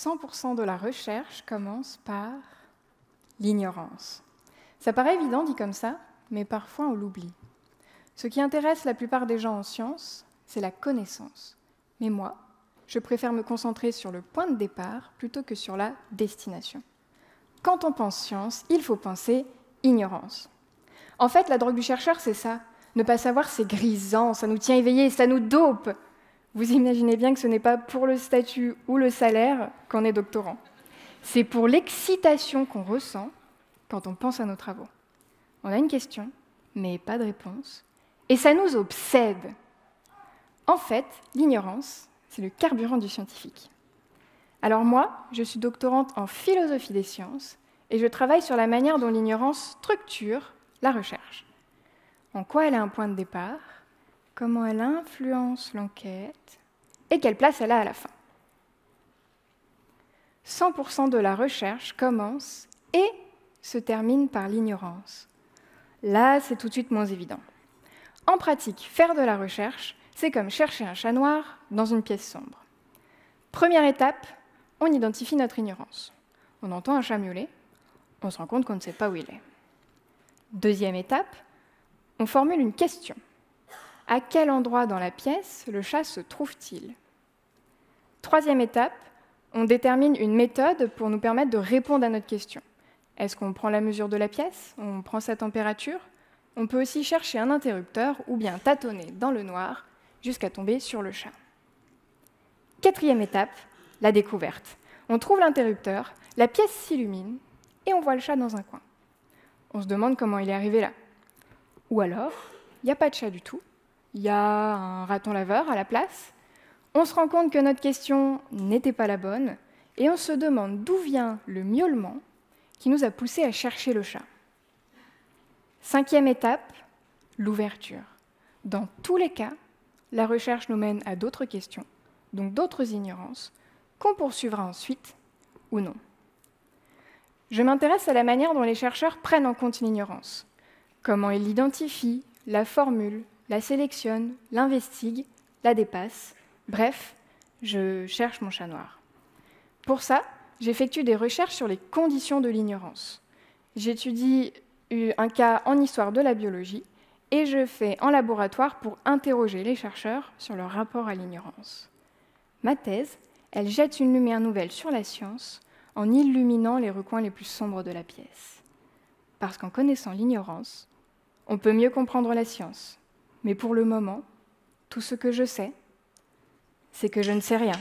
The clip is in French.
100% de la recherche commence par l'ignorance. Ça paraît évident dit comme ça, mais parfois on l'oublie. Ce qui intéresse la plupart des gens en sciences, c'est la connaissance. Mais moi, je préfère me concentrer sur le point de départ plutôt que sur la destination. Quand on pense science, il faut penser ignorance. En fait, la drogue du chercheur, c'est ça. Ne pas savoir, c'est grisant, ça nous tient éveillés, ça nous dope. Vous imaginez bien que ce n'est pas pour le statut ou le salaire qu'on est doctorant. C'est pour l'excitation qu'on ressent quand on pense à nos travaux. On a une question, mais pas de réponse, et ça nous obsède. En fait, l'ignorance, c'est le carburant du scientifique. Alors moi, je suis doctorante en philosophie des sciences, et je travaille sur la manière dont l'ignorance structure la recherche. En quoi elle a un point de départ, comment elle influence l'enquête, et quelle place elle a à la fin. 100% de la recherche commence et se termine par l'ignorance. Là, c'est tout de suite moins évident. En pratique, faire de la recherche, c'est comme chercher un chat noir dans une pièce sombre. Première étape, on identifie notre ignorance. On entend un chat miauler, on se rend compte qu'on ne sait pas où il est. Deuxième étape, on formule une question. À quel endroit dans la pièce le chat se trouve-t-il ? Troisième étape, on détermine une méthode pour nous permettre de répondre à notre question. Est-ce qu'on prend la mesure de la pièce ? On prend sa température ? On peut aussi chercher un interrupteur ou bien tâtonner dans le noir jusqu'à tomber sur le chat. Quatrième étape, la découverte. On trouve l'interrupteur, la pièce s'illumine et on voit le chat dans un coin. On se demande comment il est arrivé là. Ou alors, il n'y a pas de chat du tout, il y a un raton laveur à la place. On se rend compte que notre question n'était pas la bonne et on se demande d'où vient le miaulement qui nous a poussé à chercher le chat. Cinquième étape, l'ouverture. Dans tous les cas, la recherche nous mène à d'autres questions, donc d'autres ignorances, qu'on poursuivra ensuite ou non. Je m'intéresse à la manière dont les chercheurs prennent en compte l'ignorance. Comment ils l'identifient, la formulent, la sélectionnent, l'investiguent, la dépassent. Bref, je cherche mon chat noir. Pour ça, j'effectue des recherches sur les conditions de l'ignorance. J'étudie un cas en histoire de la biologie et je fais en laboratoire pour interroger les chercheurs sur leur rapport à l'ignorance. Ma thèse, elle jette une lumière nouvelle sur la science en illuminant les recoins les plus sombres de la pièce. Parce qu'en connaissant l'ignorance, on peut mieux comprendre la science. Mais pour le moment, tout ce que je sais, c'est que je ne sais rien.